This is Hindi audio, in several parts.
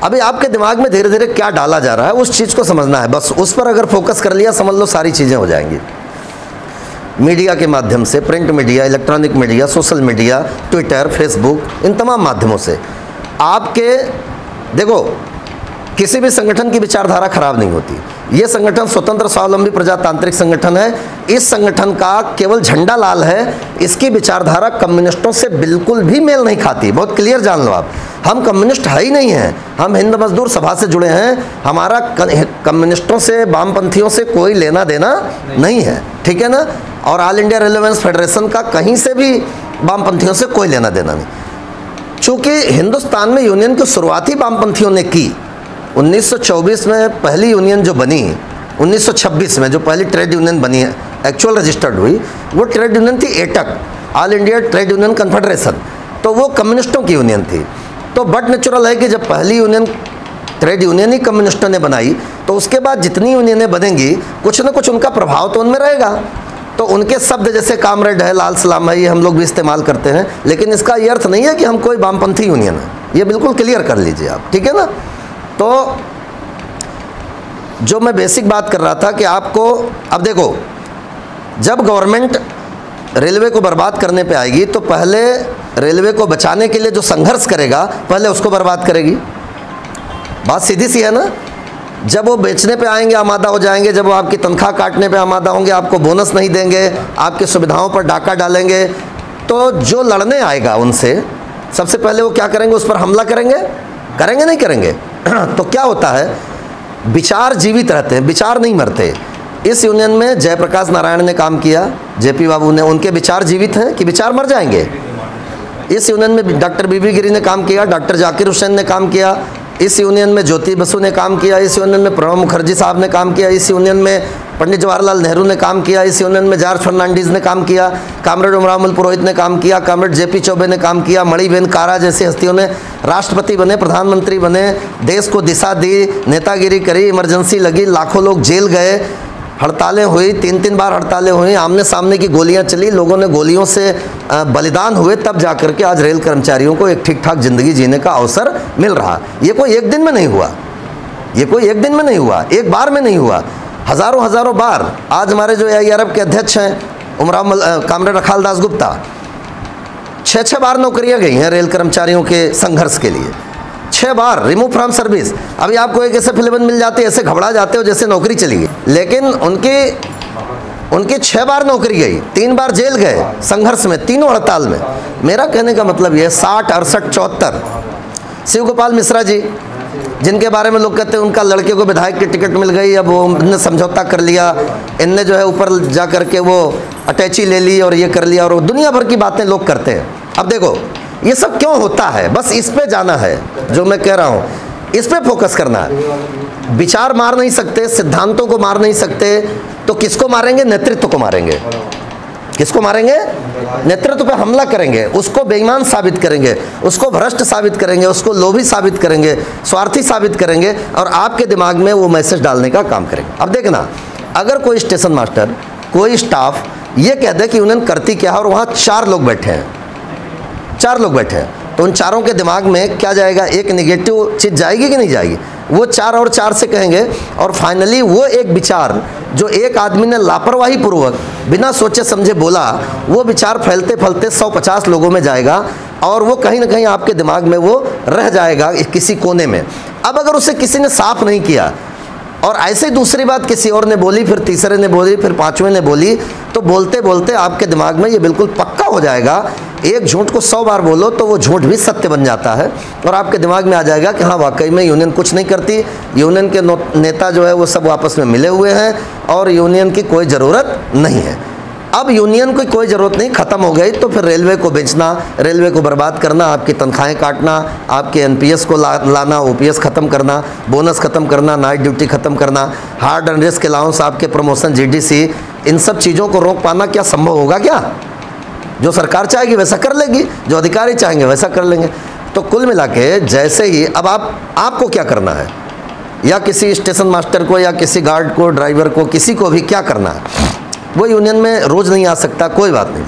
अभी आपके दिमाग में धीरे धीरे क्या डाला जा रहा है उस चीज़ को समझना है, बस उस पर अगर फोकस कर लिया समझ लो सारी चीज़ें हो जाएंगी। मीडिया के माध्यम से, print media, electronic media, social media, Twitter, Facebook, इन तमाम माध्यमों से आपके, देखो किसी भी संगठन की विचारधारा खराब नहीं होती। ये संगठन स्वतंत्र स्वावलंबी प्रजातांत्रिक संगठन है। इस संगठन का केवल झंडा लाल है, इसकी विचारधारा कम्युनिस्टों से बिल्कुल भी मेल नहीं खाती। बहुत क्लियर जान लो आप, हम कम्युनिस्ट है ही नहीं हैं, हम हिंद मजदूर सभा से जुड़े हैं। हमारा कम्युनिस्टों से, वामपंथियों से कोई लेना देना नहीं है, ठीक है ना। और ऑल इंडिया रेलेवेंस फेडरेशन का कहीं से भी वामपंथियों से कोई लेना देना नहीं। चूँकि हिंदुस्तान में यूनियन की शुरुआत ही वामपंथियों ने की। 1924 में पहली यूनियन जो बनी, 1926 में जो पहली ट्रेड यूनियन बनी है, एक्चुअल रजिस्टर्ड हुई, वो ट्रेड यूनियन थी AITUC, all India trade union confederation. तो वो कम्युनिस्टों की यूनियन थी। तो बट नेचुरल है कि जब पहली यूनियन ट्रेड यूनियन ही कम्युनिस्टों ने बनाई, तो उसके बाद जितनी यूनियनें बनेंगी कुछ ना कुछ उनका प्रभाव तो उनमें रहेगा। तो उनके शब्द जैसे कामरेड है, लाल सलाम है, ये हम लोग भी इस्तेमाल करते हैं, लेकिन इसका ये अर्थ नहीं है कि हम कोई वामपंथी यूनियन है। ये बिल्कुल क्लियर कर लीजिए आप, ठीक है ना। तो जो मैं बेसिक बात कर रहा था कि आपको, अब देखो, जब गवर्नमेंट रेलवे को बर्बाद करने पे आएगी तो पहले रेलवे को बचाने के लिए जो संघर्ष करेगा पहले उसको बर्बाद करेगी। बात सीधी सी है ना। जब वो बेचने पे आएंगे, आमादा हो जाएंगे, जब वो आपकी तनख्वाह काटने पे आमादा होंगे, आपको बोनस नहीं देंगे, आपकी सुविधाओं पर डाका डालेंगे, तो जो लड़ने आएगा उनसे सबसे पहले वो क्या करेंगे, उस पर हमला करेंगे, करेंगे नहीं करेंगे। तो क्या होता है, विचार जीवित रहते हैं, विचार नहीं मरते। इस यूनियन में जयप्रकाश नारायण ने काम किया, जेपी बाबू ने, उनके विचार जीवित हैं कि विचार मर जाएंगे। इस यूनियन में डॉक्टर बीबी गिरी ने काम किया, डॉक्टर जाकिर हुसैन ने काम किया, इस यूनियन में ज्योति बसु ने काम किया, इस यूनियन में प्रणब मुखर्जी साहब ने काम किया, इस यूनियन में पंडित जवाहरलाल नेहरू ने काम किया, इस यूनियन में जॉर्ज फर्नांडीज ने काम किया, कामरेड उमराव पुरोहित ने काम किया, कामरेड जेपी चौबे ने काम किया, मणिबेन कारा जैसी हस्तियों ने राष्ट्रपति बने, प्रधानमंत्री बने, देश को दिशा दी, नेतागिरी करी, इमरजेंसी लगी, लाखों लोग जेल गए, हड़तालें हुई, 3-3 बार हड़तालें हुई, आमने सामने की गोलियां चली, लोगों ने गोलियों से बलिदान हुए, तब जाकर के आज रेल कर्मचारियों को एक ठीक ठाक ज़िंदगी जीने का अवसर मिल रहा। ये कोई एक दिन में नहीं हुआ, ये कोई एक दिन में नहीं हुआ, एक बार में नहीं हुआ, हज़ारों हज़ारों बार। आज हमारे जो AIRF के अध्यक्ष हैं कामरेड अखाल दास गुप्ता, 6-6 बार नौकरियाँ गई हैं रेल कर्मचारियों के संघर्ष के लिए, 6 बार रिमूव फ्रॉम सर्विस। अभी आपको एक ऐसे फिल्म मिल जाती है, ऐसे घबरा जाते हो जैसे नौकरी चली गई, लेकिन उनकी 6 बार नौकरी गई, 3 बार जेल गए संघर्ष में, तीनों हड़ताल में। मेरा कहने का मतलब ये 60, 68, 74 शिव गोपाल मिश्रा जी, जिनके बारे में लोग कहते हैं उनका लड़के को विधायक की टिकट मिल गई, अब वो इनने समझौता कर लिया, इनने जो है ऊपर जा कर के वो अटैची ले ली और ये कर लिया, और दुनिया भर की बातें लोग करते हैं। अब देखो ये सब क्यों होता है, बस इस पे जाना है, जो मैं कह रहा हूँ इस पे फोकस करना है। विचार मार नहीं सकते, सिद्धांतों को मार नहीं सकते, तो किसको मारेंगे, नेतृत्व को मारेंगे। किसको मारेंगे, नेतृत्व पे हमला करेंगे, उसको बेईमान साबित करेंगे, उसको भ्रष्ट साबित करेंगे, उसको लोभी साबित करेंगे, स्वार्थी साबित करेंगे, और आपके दिमाग में वो मैसेज डालने का काम करेंगे। अब देखना, अगर कोई स्टेशन मास्टर, कोई स्टाफ ये कह दे कि यूनियन करती क्या है, और वहाँ 4 लोग बैठे हैं, 4 लोग बैठे हैं, तो उन चारों के दिमाग में क्या जाएगा, एक निगेटिव चीज़ जाएगी कि नहीं जाएगी। वो 4 और 4 से कहेंगे, और फाइनली वो एक विचार जो एक आदमी ने लापरवाही पूर्वक बिना सोचे समझे बोला, वो विचार फैलते फैलते 150 लोगों में जाएगा, और वो कहीं ना कहीं आपके दिमाग में वो रह जाएगा किसी कोने में। अब अगर उसे किसी ने साफ नहीं किया, और ऐसे दूसरी बात किसी और ने बोली, फिर तीसरे ने बोली, फिर 5वें ने बोली, तो बोलते बोलते आपके दिमाग में ये बिल्कुल पक्का हो जाएगा। एक झूठ को 100 बार बोलो तो वो झूठ भी सत्य बन जाता है, और आपके दिमाग में आ जाएगा कि हाँ वाकई में यूनियन कुछ नहीं करती, यूनियन के नेता जो है वो सब आपस में मिले हुए हैं, और यूनियन की कोई ज़रूरत नहीं है। अब यूनियन की कोई ज़रूरत नहीं, ख़त्म हो गई, तो फिर रेलवे को बेचना, रेलवे को बर्बाद करना, आपकी तनख्वाहें काटना, आपके NPS को लाना, OPS ख़त्म करना, बोनस ख़त्म करना, नाइट ड्यूटी ख़त्म करना, हार्ड एंड रिस्क अलाउंस, आपके प्रमोशन, GDC, इन सब चीज़ों को रोक पाना क्या संभव होगा क्या? जो सरकार चाहेगी वैसा कर लेगी, जो अधिकारी चाहेंगे वैसा कर लेंगे। तो कुल मिला के जैसे ही अब आपको क्या करना है, या किसी स्टेशन मास्टर को, या किसी गार्ड को, ड्राइवर को, किसी को भी क्या करना है, वो यूनियन में रोज़ नहीं आ सकता, कोई बात नहीं,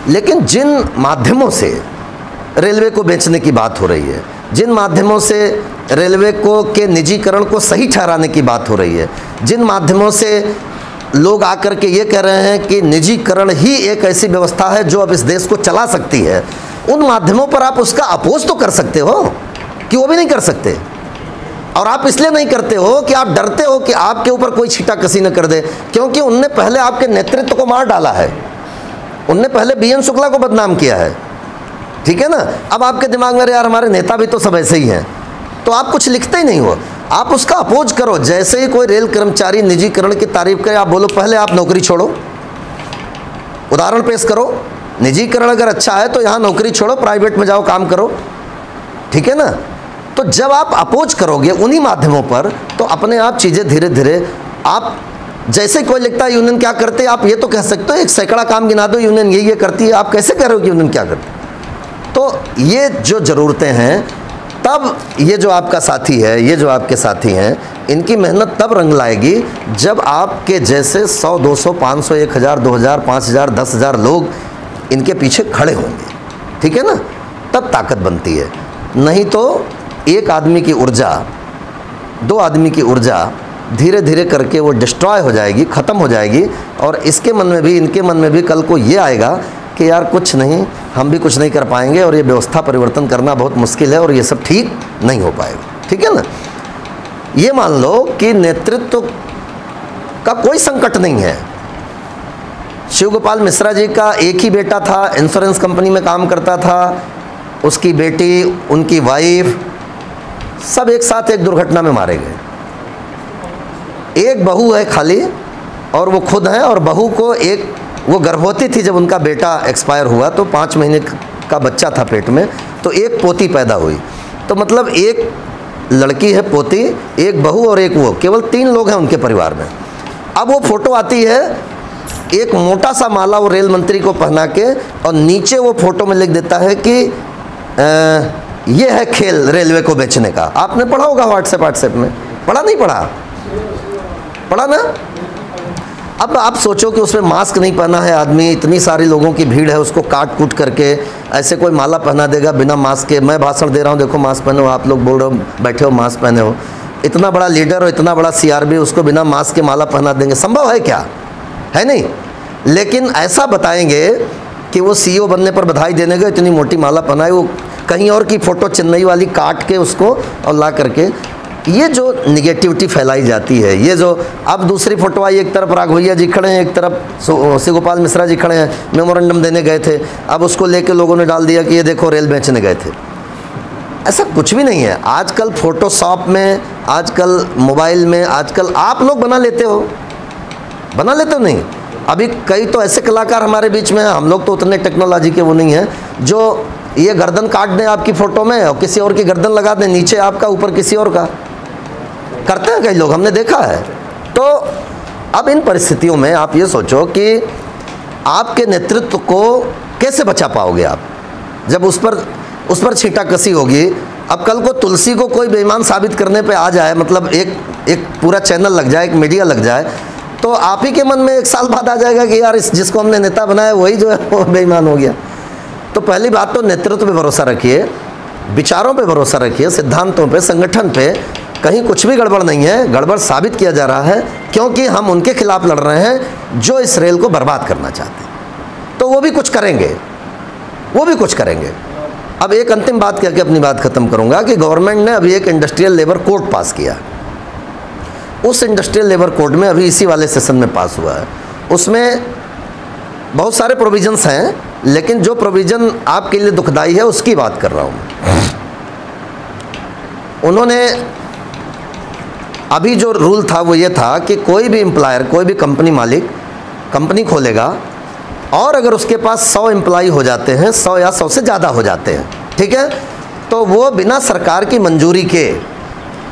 लेकिन जिन माध्यमों से रेलवे को बेचने की बात हो रही है, जिन माध्यमों से रेलवे को के निजीकरण को सही ठहराने की बात हो रही है, जिन माध्यमों से लोग आकर के ये कह रहे हैं कि निजीकरण ही एक ऐसी व्यवस्था है जो अब इस देश को चला सकती है, उन माध्यमों पर आप उसका अपोज तो कर सकते हो कि वो भी नहीं कर सकते। और आप इसलिए नहीं करते हो कि आप डरते हो कि आपके ऊपर कोई छींटाकसी न कर दे, क्योंकि उनने पहले आपके नेतृत्व को मार डाला है, उनने पहले बीएन शुक्ला को बदनाम किया है, ठीक है ना। अब आपके दिमाग में यार हमारे नेता भी तो सब ऐसे ही हैं, तो आप कुछ लिखते ही नहीं हो, आप उसका अपोज करो। जैसे ही कोई रेल कर्मचारी निजीकरण की तारीफ करे, आप बोलो पहले आप नौकरी छोड़ो, उदाहरण पेश करो। निजीकरण अगर अच्छा है तो यहाँ नौकरी छोड़ो, प्राइवेट में जाओ, काम करो, ठीक है ना। तो जब आप अपोज करोगे उन्हीं माध्यमों पर, तो अपने आप चीज़ें धीरे धीरे आप, जैसे कोई लिखता है यूनियन क्या करते हैं, आप ये तो कह सकते हो एक सैकड़ा काम गिना दो यूनियन ये करती है, आप कैसे कह रहे हो कि यूनियन क्या करती है। तो ये जो ज़रूरतें हैं, तब ये जो आपका साथी है, ये जो आपके साथी हैं, इनकी मेहनत तब रंग लाएगी जब आपके जैसे 100, 200, 500, 1000, 2000, 5000, 10,000 लोग इनके पीछे खड़े होंगे, ठीक है ना, तब ताकत बनती है। नहीं तो एक आदमी की ऊर्जा, 2 आदमी की ऊर्जा धीरे धीरे करके वो डिस्ट्रॉय हो जाएगी, ख़त्म हो जाएगी, और इसके मन में भी, इनके मन में भी कल को ये आएगा कि यार कुछ नहीं, हम भी कुछ नहीं कर पाएंगे और ये व्यवस्था परिवर्तन करना बहुत मुश्किल है और ये सब ठीक नहीं हो पाएगा, ठीक है ना। ये मान लो कि नेतृत्व का कोई संकट नहीं है। शिव गोपाल मिश्रा जी का एक ही बेटा था, इंश्योरेंस कंपनी में काम करता था, उसकी बेटी, उनकी वाइफ, सब एक साथ एक दुर्घटना में मारे गए। एक बहू है खाली, और वो खुद हैं, और बहू को एक, वो गर्भवती थी जब उनका बेटा एक्सपायर हुआ, तो 5 महीने का बच्चा था पेट में, तो एक पोती पैदा हुई। तो मतलब एक लड़की है पोती, एक बहू और एक वो, केवल 3 लोग हैं उनके परिवार में। अब वो फोटो आती है, एक मोटा सा माला वो रेल मंत्री को पहना के, और नीचे वो फोटो में लिख देता है कि ये है खेल रेलवे को बेचने का। आपने पढ़ा होगा व्हाट्सएप में, पढ़ा नहीं पढ़ा? पढ़ा ना। अब आप सोचो कि उसमें मास्क नहीं पहना है आदमी, इतनी सारी लोगों की भीड़ है, उसको काट कूट करके ऐसे कोई माला पहना देगा बिना मास्क के। मैं भाषण दे रहा हूँ, देखो मास्क पहने हो, आप लोग बोल रहे हो बैठे हो मास्क पहने हो। इतना बड़ा लीडर और इतना बड़ा सीआरबी उसको बिना मास्क के माला पहना देंगे, संभव है क्या? है नहीं। लेकिन ऐसा बताएंगे कि वो सीईओ बनने पर बधाई देने गए, इतनी मोटी माला पहनाए, वो कहीं और की फ़ोटो चेन्नई वाली काट के उसको और ला करके, ये जो निगेटिविटी फैलाई जाती है, ये जो अब दूसरी फोटो आई, एक तरफ राघवैया जी खड़े हैं, एक तरफ शिव गोपाल मिश्रा जी खड़े हैं, मेमोरेंडम देने गए थे, अब उसको लेके लोगों ने डाल दिया कि ये देखो रेल बेचने गए थे। ऐसा कुछ भी नहीं है। आजकल फोटोशॉप में, आजकल मोबाइल में, आजकल आप लोग बना लेते हो, बना लेते हो नहीं। अभी कई तो ऐसे कलाकार हमारे बीच में हैं, हम लोग तो उतने टेक्नोलॉजी के वो नहीं हैं, जो ये गर्दन काट दें आपकी फ़ोटो में और किसी और की गर्दन लगा दें, नीचे आपका ऊपर किसी और का, करते हैं कई लोग, हमने देखा है। तो अब इन परिस्थितियों में आप ये सोचो कि आपके नेतृत्व को कैसे बचा पाओगे आप, जब उस पर छींटाकसी होगी। अब कल को तुलसी को कोई बेईमान साबित करने पे आ जाए, मतलब एक पूरा चैनल लग जाए, एक मीडिया लग जाए, तो आप ही के मन में 1 साल बाद आ जाएगा कि यार इस जिसको हमने नेता बनाया वही जो है वो बेईमान हो गया। तो पहली बात तो नेतृत्व पे भरोसा रखिए, विचारों पे भरोसा रखिए, सिद्धांतों पे, संगठन पे। कहीं कुछ भी गड़बड़ नहीं है, गड़बड़ साबित किया जा रहा है क्योंकि हम उनके खिलाफ लड़ रहे हैं जो इस रेल को बर्बाद करना चाहते हैं। तो वो भी कुछ करेंगे, वो भी कुछ करेंगे। अब एक अंतिम बात कह के अपनी बात ख़त्म करूंगा कि गवर्नमेंट ने अभी एक इंडस्ट्रियल लेबर कोड पास किया। उस इंडस्ट्रियल लेबर कोड में अभी इसी वाले सेशन में पास हुआ है, उसमें बहुत सारे प्रोविजंस हैं, लेकिन जो प्रोविज़न आपके लिए दुखदाई है उसकी बात कर रहा हूँ। उन्होंने अभी जो रूल था वो ये था कि कोई भी एम्प्लॉयर, कोई भी कंपनी मालिक कंपनी खोलेगा और अगर उसके पास 100 एम्प्लॉई हो जाते हैं, 100 या 100 से ज़्यादा हो जाते हैं, ठीक है, तो वो बिना सरकार की मंजूरी के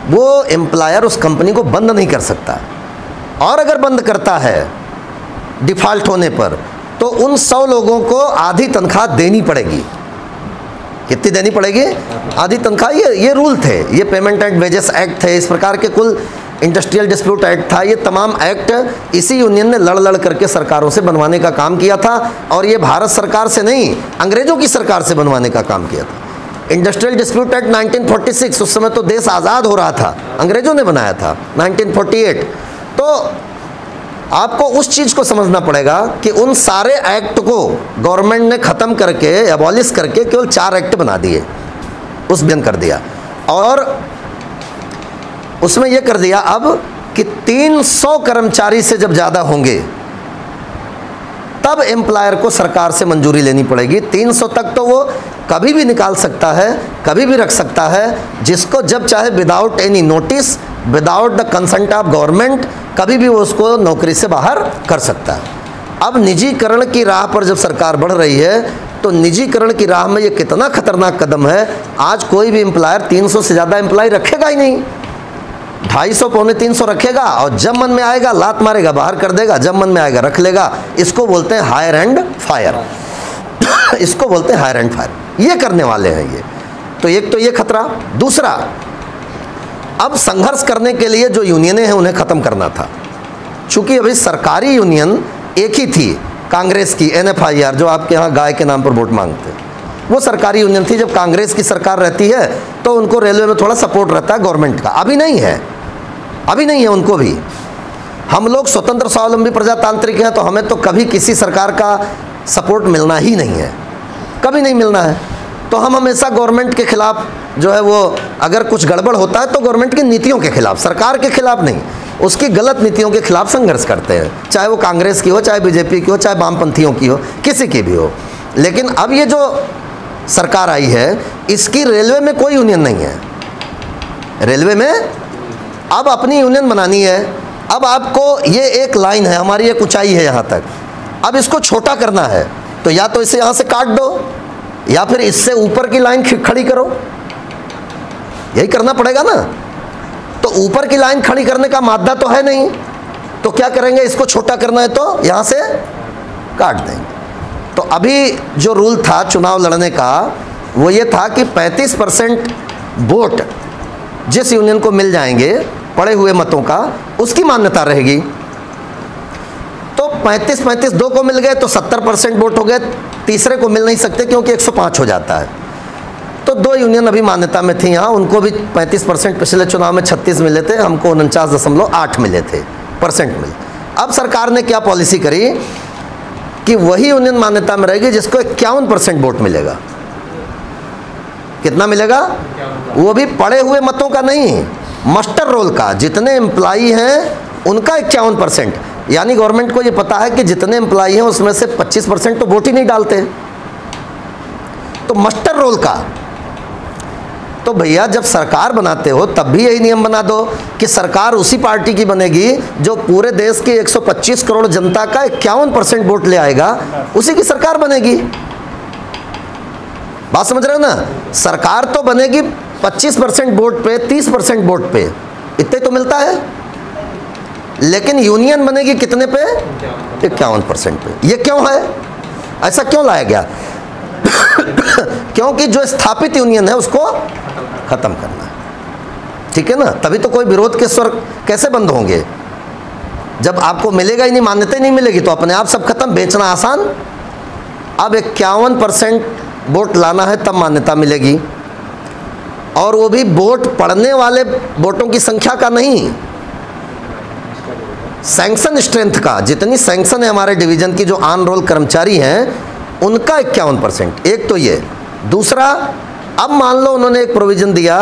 वो एम्प्लॉयर उस कंपनी को बंद नहीं कर सकता। और अगर बंद करता है डिफ़ॉल्ट होने पर, तो उन 100 लोगों को आधी तनख्वाह देनी पड़ेगी। कितनी देनी पड़ेगी? आधी तनख्वाह। ये रूल थे, ये पेमेंट एंड वेजेस एक्ट थे, इस प्रकार के कुल इंडस्ट्रियल डिस्प्यूट एक्ट था। ये तमाम एक्ट इसी यूनियन ने लड़ करके सरकारों से बनवाने का काम किया था, और ये भारत सरकार से नहीं, अंग्रेज़ों की सरकार से बनवाने का काम किया था। इंडस्ट्रियल डिस्प्यूट एक्ट 1946, उस समय तो देश आज़ाद हो रहा था, अंग्रेजों ने बनाया था 1948। तो आपको उस चीज़ को समझना पड़ेगा कि उन सारे एक्ट को गवर्नमेंट ने ख़त्म करके, एबॉलिश करके केवल 4 एक्ट बना दिए, उस बिन कर दिया। और उसमें यह कर दिया अब कि 300 कर्मचारी से जब ज़्यादा होंगे तब एम्प्लॉयर को सरकार से मंजूरी लेनी पड़ेगी। 300 तक तो वो कभी भी निकाल सकता है, कभी भी रख सकता है, जिसको जब चाहे, without any notice, without the consent of government, कभी भी वो उसको नौकरी से बाहर कर सकता है। अब निजीकरण की राह पर जब सरकार बढ़ रही है तो निजीकरण की राह में ये कितना खतरनाक कदम है। आज कोई भी एम्प्लॉयर 300 से ज़्यादा एम्प्लॉय रखेगा ही नहीं, 250 पौने 300 रखेगा, और जब मन में आएगा लात मारेगा, बाहर कर देगा, जब मन में आएगा रख लेगा। इसको बोलते हैं हायर एंड फायर इसको बोलते हैं हायर एंड फायर। ये करने वाले हैं ये। तो एक तो ये खतरा। दूसरा, अब संघर्ष करने के लिए जो यूनियनें हैं उन्हें ख़त्म करना था। चूँकि अभी सरकारी यूनियन एक ही थी, कांग्रेस की NFIR, जो आपके यहाँ गाय के नाम पर वोट मांगते, वो सरकारी यूनियन थी। जब कांग्रेस की सरकार रहती है तो उनको रेलवे में थोड़ा सपोर्ट रहता है गवर्नमेंट का। अभी नहीं है, अभी नहीं है उनको भी। हम लोग स्वतंत्र स्वावलंबी प्रजातांत्रिक हैं, तो हमें तो कभी किसी सरकार का सपोर्ट मिलना ही नहीं है, कभी नहीं मिलना है। तो हम हमेशा गवर्नमेंट के खिलाफ जो है वो, अगर कुछ गड़बड़ होता है तो गवर्नमेंट की नीतियों के खिलाफ, सरकार के खिलाफ नहीं, उसकी गलत नीतियों के खिलाफ संघर्ष करते हैं, चाहे वो कांग्रेस की हो, चाहे बीजेपी की हो, चाहे वामपंथियों की हो, किसी की भी हो। लेकिन अब ये जो सरकार आई है, इसकी रेलवे में कोई यूनियन नहीं है। रेलवे में अब अपनी यूनियन बनानी है। अब आपको ये एक लाइन है, हमारी एक ऊंचाई है यहाँ तक, अब इसको छोटा करना है तो या तो इसे यहाँ से काट दो या फिर इससे ऊपर की लाइन खड़ी करो, यही करना पड़ेगा ना। तो ऊपर की लाइन खड़ी करने का मादा तो है नहीं, तो क्या करेंगे, इसको छोटा करना है तो यहाँ से काट देंगे। तो अभी जो रूल था चुनाव लड़ने का वो ये था कि 35% वोट जिस यूनियन को मिल जाएंगे पड़े हुए मतों का, उसकी मान्यता रहेगी। तो 35-35 दो को मिल गए तो 70% वोट हो गए, तीसरे को मिल नहीं सकते क्योंकि 105 हो जाता है। तो 2 यूनियन अभी मान्यता में थी यहाँ, उनको भी 35%, पिछले चुनाव में 36 मिले थे, हमको 49.8 मिले थे परसेंट मिले। अब सरकार ने क्या पॉलिसी करी कि वही यूनियन मान्यता में रहेगी जिसको 51% वोट मिलेगा। कितना मिलेगा? वो भी पड़े हुए मतों का नहीं, मस्टर रोल का। जितने एम्प्लॉई हैं उनका 51%, यानी गवर्नमेंट को ये पता है कि जितने एम्प्लॉई हैं उसमें से 25% तो वोट ही नहीं डालते, तो मस्टर रोल का। तो भैया जब सरकार बनाते हो तब भी यही नियम बना दो कि सरकार उसी पार्टी की बनेगी जो पूरे देश की 125 करोड़ जनता का 51% वोट ले आएगा, उसी की सरकार बनेगी। बात समझ रहे हो ना? सरकार तो बनेगी 25% वोट पे, 30% वोट पे, इतने तो मिलता है, लेकिन यूनियन बनेगी कितने पे? 51% पे। ये क्यों है? ऐसा क्यों लाया गया? क्योंकि जो स्थापित यूनियन है उसको खत्म करना है, ठीक है ना? तभी तो कोई विरोध के स्वर कैसे बंद होंगे? जब आपको मिलेगा ही नहीं, मान्यता ही नहीं मिलेगी तो अपने आप सब खत्म, बेचना आसान। अब 51% वोट लाना है तब मान्यता मिलेगी, और वो भी वोट पड़ने वाले वोटों की संख्या का नहीं, सैंक्शन स्ट्रेंथ का। जितनी सैंक्शन है हमारे डिवीजन की, जो ऑन रोल कर्मचारी हैं उनका 51%। एक तो ये। दूसरा, अब मान लो उन्होंने एक प्रोविज़न दिया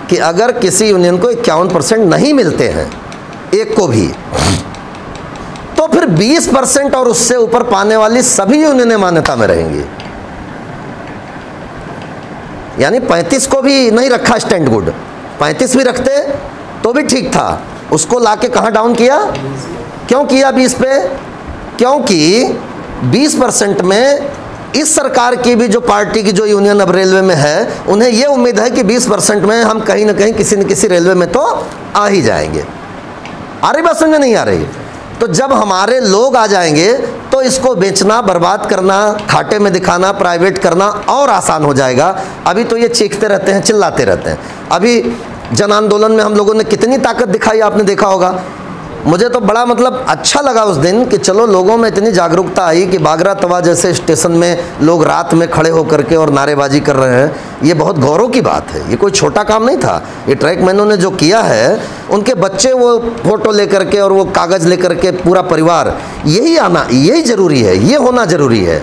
कि अगर किसी यूनियन को 51% नहीं मिलते हैं, एक को भी, तो फिर 20% और उससे ऊपर पाने वाली सभी यूनियनें मान्यता में रहेंगी। यानी 35 को भी नहीं रखा स्टैंड गुड, 35 भी रखते तो भी ठीक था, उसको लाके कहाँ डाउन किया? क्यों किया 20 पे? क्योंकि 20% में इस सरकार की भी जो पार्टी की जो यूनियन अब रेलवे में है, उन्हें यह उम्मीद है कि 20% में हम कहीं ना कहीं किसी न किसी रेलवे में तो आ ही जाएंगे। आ रही बात समझ नहीं आ रही? तो जब हमारे लोग आ जाएंगे तो इसको बेचना, बर्बाद करना, खाटे में दिखाना, प्राइवेट करना और आसान हो जाएगा। अभी तो ये चीखते रहते हैं, चिल्लाते रहते हैं। अभी जन आंदोलन में हम लोगों ने कितनी ताकत दिखाई, आपने देखा होगा। मुझे तो बड़ा मतलब अच्छा लगा उस दिन कि चलो लोगों में इतनी जागरूकता आई कि बागरा तवा जैसे स्टेशन में लोग रात में खड़े होकर के और नारेबाजी कर रहे हैं। ये बहुत गौरव की बात है, ये कोई छोटा काम नहीं था। ये ट्रैकमैनों ने जो किया है, उनके बच्चे वो फ़ोटो लेकर के और वो कागज़ लेकर के पूरा परिवार, यही आना, यही ज़रूरी है, ये होना ज़रूरी है।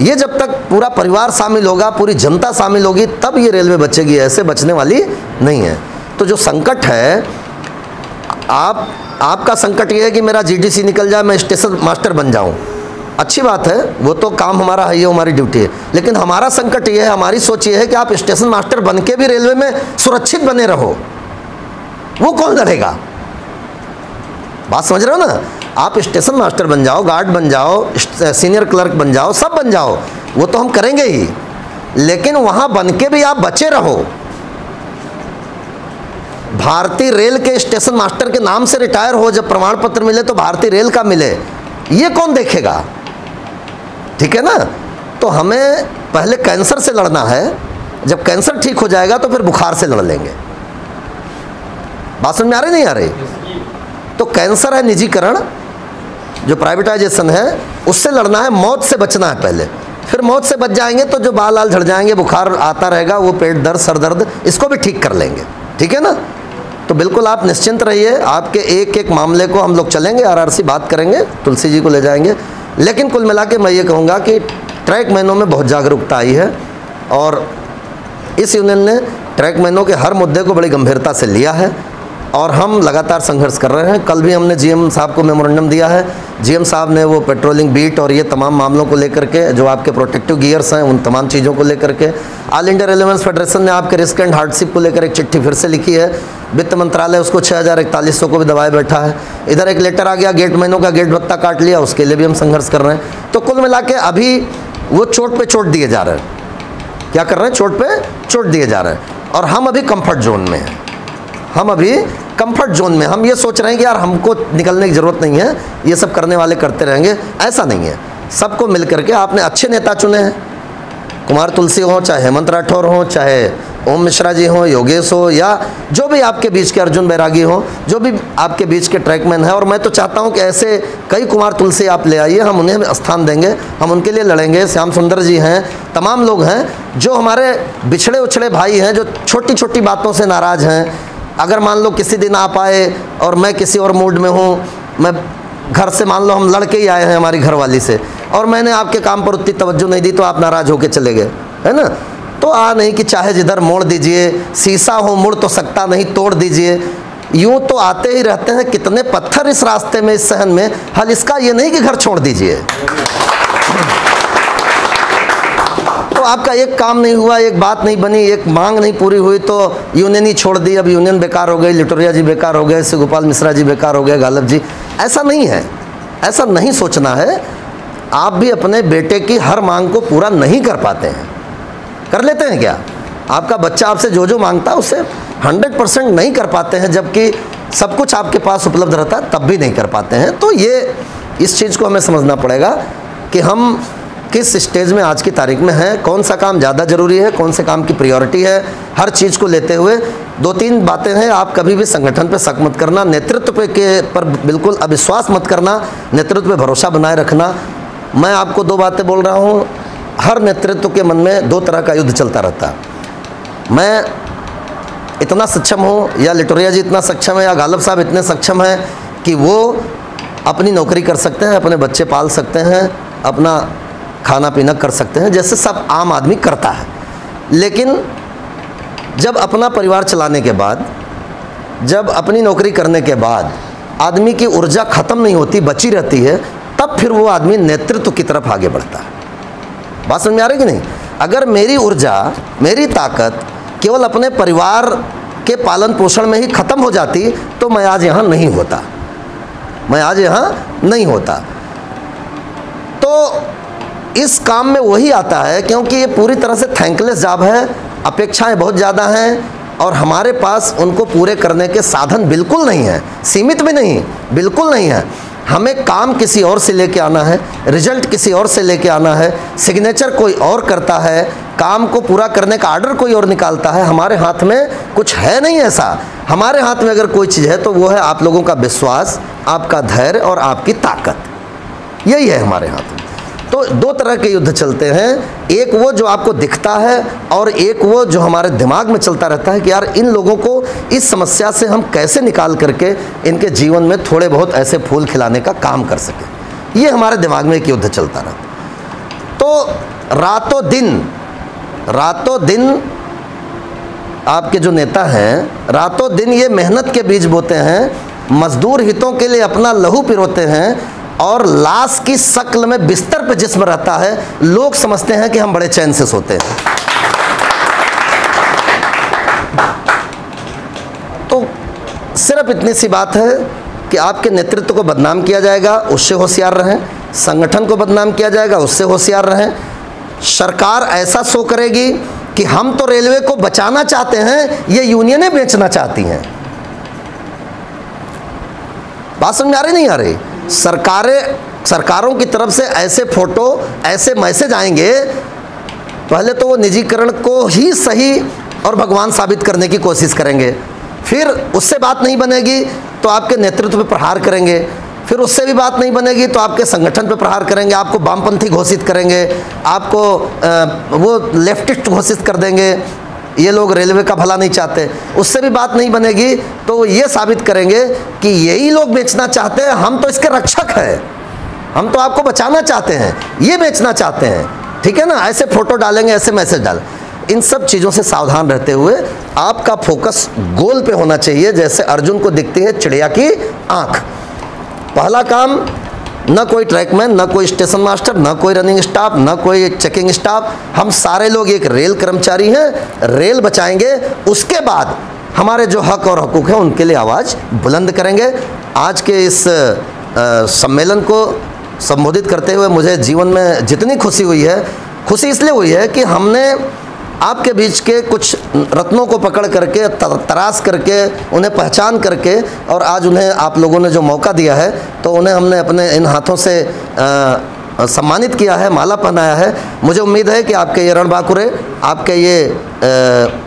ये जब तक पूरा परिवार शामिल होगा, पूरी जनता शामिल होगी, तब ये रेलवे बचेगी, ऐसे बचने वाली नहीं है। तो जो संकट है, आपका संकट ये है कि मेरा जीडीसी निकल जाए, मैं स्टेशन मास्टर बन जाऊं, अच्छी बात है, वो तो काम हमारा है, ये हमारी ड्यूटी है। लेकिन हमारा संकट ये है, हमारी सोच ये है कि आप स्टेशन मास्टर बन के भी रेलवे में सुरक्षित बने रहो। वो कौन लड़ेगा? बात समझ रहे हो ना? आप स्टेशन मास्टर बन जाओ, गार्ड बन जाओ, सीनियर क्लर्क बन जाओ, सब बन जाओ, वो तो हम करेंगे ही, लेकिन वहां बन के भी आप बचे रहो। भारतीय रेल के स्टेशन मास्टर के नाम से रिटायर हो, जब प्रमाण पत्र मिले तो भारतीय रेल का मिले, ये कौन देखेगा? ठीक है ना? तो हमें पहले कैंसर से लड़ना है, जब कैंसर ठीक हो जाएगा तो फिर बुखार से लड़ लेंगे। बात समझ में आ रही नहीं आ रही? तो कैंसर है निजीकरण, जो प्राइवेटाइजेशन है, उससे लड़ना है, मौत से बचना है पहले। फिर मौत से बच जाएंगे तो जो बाल झड़ जाएंगे, बुखार आता रहेगा, वो पेट दर्द, सर दर्द, इसको भी ठीक कर लेंगे। ठीक है ना? तो बिल्कुल आप निश्चिंत रहिए, आपके एक एक मामले को हम लोग चलेंगे, आरआरसी बात करेंगे, तुलसी जी को ले जाएंगे। लेकिन कुल मिला के मैं ये कहूँगा कि ट्रैकमैनों में बहुत जागरूकता आई है और इस यूनियन ने ट्रैकमैनों के हर मुद्दे को बड़ी गंभीरता से लिया है और हम लगातार संघर्ष कर रहे हैं। कल भी हमने जीएम साहब को मेमोरेंडम दिया है। जीएम साहब ने वो पेट्रोलिंग बीट और ये तमाम मामलों को लेकर के, जो आपके प्रोटेक्टिव गियर्स हैं, उन तमाम चीज़ों को लेकर के, ऑल इंडिया रेलवेंस फेडरेशन ने आपके रिस्क एंड हार्डशिप को लेकर एक चिट्ठी फिर से लिखी है। वित्त मंत्रालय उसको 6,4100 को भी दबाए बैठा है। इधर एक लेटर आ गया, गेटमैनों का गेट भत्ता काट लिया, उसके लिए भी हम संघर्ष कर रहे हैं। तो कुल मिला के अभी वो चोट पे चोट दिए जा रहे हैं। क्या कर रहे हैं? चोट पे चोट दिए जा रहे हैं। और हम अभी कंफर्ट जोन में हैं, हम अभी कंफर्ट जोन में। हम ये सोच रहे हैं कि यार हमको निकलने की ज़रूरत नहीं है, ये सब करने वाले करते रहेंगे, ऐसा नहीं है। सबको मिल करके आपने अच्छे नेता चुने हैं, कुमार तुलसी हो, चाहे हेमंत राठौर हो, चाहे ओम मिश्रा जी हो, योगेश हो, या जो भी आपके बीच के अर्जुन बैरागी हो, जो भी आपके बीच के ट्रैकमैन है। और मैं तो चाहता हूं कि ऐसे कई कुमार तुलसी आप ले आइए, हम उन्हें स्थान देंगे, हम उनके लिए लड़ेंगे। श्याम सुंदर जी हैं, तमाम लोग हैं जो हमारे बिछड़े उछड़े भाई हैं, जो छोटी छोटी बातों से नाराज़ हैं। अगर मान लो किसी दिन आप आए और मैं किसी और मूड में हूँ, मैं घर से मान लो हम लड़के ही आए हैं हमारी घरवाली से, और मैंने आपके काम पर उतनी तवज्जो नहीं दी तो आप नाराज़ होकर चले गए, है ना? तो नहीं कि चाहे जिधर मोड़ दीजिए, शीशा हो मुड़ तो सकता नहीं, तोड़ दीजिए। यूँ तो आते ही रहते हैं कितने पत्थर इस रास्ते में, इस सहन में, हल इसका ये नहीं कि घर छोड़ दीजिए। तो आपका एक काम नहीं हुआ, एक बात नहीं बनी, एक मांग नहीं पूरी हुई तो यूनियन ही छोड़ दी, अब यूनियन बेकार हो गई, लिटोरिया जी बेकार हो गए, शिवगोपाल मिश्रा जी बेकार हो गए, गालब जी। ऐसा नहीं है, ऐसा नहीं सोचना है। आप भी अपने बेटे की हर मांग को पूरा नहीं कर पाते हैं, कर लेते हैं क्या? आपका बच्चा आपसे जो जो मांगता है उससे 100% नहीं कर पाते हैं, जबकि सब कुछ आपके पास उपलब्ध रहता है तब भी नहीं कर पाते हैं। तो ये इस चीज़ को हमें समझना पड़ेगा कि हम किस स्टेज में आज की तारीख में हैं, कौन सा काम ज़्यादा ज़रूरी है, कौन से काम की प्रायोरिटी है। हर चीज़ को लेते हुए 2-3 बातें हैं, आप कभी भी संगठन पे शक मत करना, नेतृत्व पर बिल्कुल अविश्वास मत करना, नेतृत्व पे भरोसा बनाए रखना। मैं आपको 2 बातें बोल रहा हूँ, हर नेतृत्व के मन में 2 तरह का युद्ध चलता रहता है। मैं इतना सक्षम हूँ, या लिटोरिया जी इतना सक्षम है, या गालब साहब इतने सक्षम हैं कि वो अपनी नौकरी कर सकते हैं, अपने बच्चे पाल सकते हैं, अपना खाना पीना कर सकते हैं, जैसे सब आम आदमी करता है। लेकिन जब अपना परिवार चलाने के बाद, जब अपनी नौकरी करने के बाद आदमी की ऊर्जा ख़त्म नहीं होती, बची रहती है, तब फिर वो आदमी नेतृत्व की तरफ आगे बढ़ता है। बात समझ में आ रही कि नहीं? अगर मेरी ऊर्जा, मेरी ताकत केवल अपने परिवार के पालन पोषण में ही ख़त्म हो जाती तो मैं आज यहाँ नहीं होता, मैं आज यहाँ नहीं होता। तो इस काम में वही आता है, क्योंकि ये पूरी तरह से थैंकलेस जॉब है, अपेक्षाएं बहुत ज़्यादा हैं और हमारे पास उनको पूरे करने के साधन बिल्कुल नहीं है, सीमित भी नहीं, बिल्कुल नहीं है। हमें काम किसी और से लेके आना है, रिजल्ट किसी और से लेके आना है, सिग्नेचर कोई और करता है, काम को पूरा करने का आर्डर कोई और निकालता है। हमारे हाथ में कुछ है नहीं ऐसा। हमारे हाथ में अगर कोई चीज़ है तो वो है आप लोगों का विश्वास, आपका धैर्य और आपकी ताकत। यही है हमारे हाथ में। तो दो तरह के युद्ध चलते हैं, एक वो जो आपको दिखता है और एक वो जो हमारे दिमाग में चलता रहता है कि यार इन लोगों को इस समस्या से हम कैसे निकाल करके इनके जीवन में थोड़े बहुत ऐसे फूल खिलाने का काम कर सकें। ये हमारे दिमाग में एक युद्ध चलता रहता है। तो रातों दिन आपके जो नेता हैं रातों दिन ये मेहनत के बीज बोते हैं, मजदूर हितों के लिए अपना लहू पिरोते हैं और लाश की शक्ल में बिस्तर पे जिस्म रहता है, लोग समझते हैं कि हम बड़े चैन से सोते हैं। तो सिर्फ इतनी सी बात है कि आपके नेतृत्व को बदनाम किया जाएगा, उससे होशियार रहें। संगठन को बदनाम किया जाएगा, उससे होशियार रहें। सरकार ऐसा शो करेगी कि हम तो रेलवे को बचाना चाहते हैं, ये यूनियनें बेचना चाहती हैं। बात समझ आ रही नहीं आ रही? सरकारों की तरफ से ऐसे फोटो, ऐसे मैसेज आएंगे, पहले तो वो निजीकरण को ही सही और भगवान साबित करने की कोशिश करेंगे, फिर उससे बात नहीं बनेगी तो आपके नेतृत्व पे प्रहार करेंगे, फिर उससे भी बात नहीं बनेगी तो आपके संगठन पे प्रहार करेंगे, आपको वामपंथी घोषित करेंगे, आपको वो लेफ्टिस्ट घोषित कर देंगे, ये लोग रेलवे का भला नहीं चाहते। उससे भी बात नहीं बनेगी तो ये साबित करेंगे कि यही लोग बेचना चाहते हैं, हम तो इसके रक्षक हैं, हम तो आपको बचाना चाहते हैं, ये बेचना चाहते हैं। ठीक है ना? ऐसे फोटो डालेंगे, ऐसे मैसेज डालें। इन सब चीज़ों से सावधान रहते हुए आपका फोकस गोल पे होना चाहिए, जैसे अर्जुन को दिखती है चिड़िया की आँख। पहला काम, न कोई ट्रैकमैन, न कोई स्टेशन मास्टर, न कोई रनिंग स्टाफ, न कोई चेकिंग स्टाफ, हम सारे लोग एक रेल कर्मचारी हैं, रेल बचाएंगे। उसके बाद हमारे जो हक और हकूक़ हैं उनके लिए आवाज़ बुलंद करेंगे। आज के इस सम्मेलन को संबोधित करते हुए मुझे जीवन में जितनी खुशी हुई है, खुशी इसलिए हुई है कि हमने आपके बीच के कुछ रत्नों को पकड़ करके, तराश करके, उन्हें पहचान करके, और आज उन्हें आप लोगों ने जो मौका दिया है तो उन्हें हमने अपने इन हाथों से सम्मानित किया है, माला पहनाया है। मुझे उम्मीद है कि आपके ये रणबांकुरे आपके ये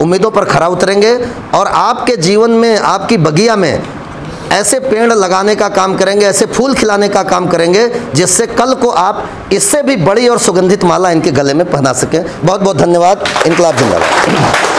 उम्मीदों पर खरा उतरेंगे और आपके जीवन में, आपकी बगिया में ऐसे पेड़ लगाने का काम करेंगे, ऐसे फूल खिलाने का काम करेंगे जिससे कल को आप इससे भी बड़ी और सुगंधित माला इनके गले में पहना सकें। बहुत बहुत धन्यवाद। इनकलाब जिंदाबाद।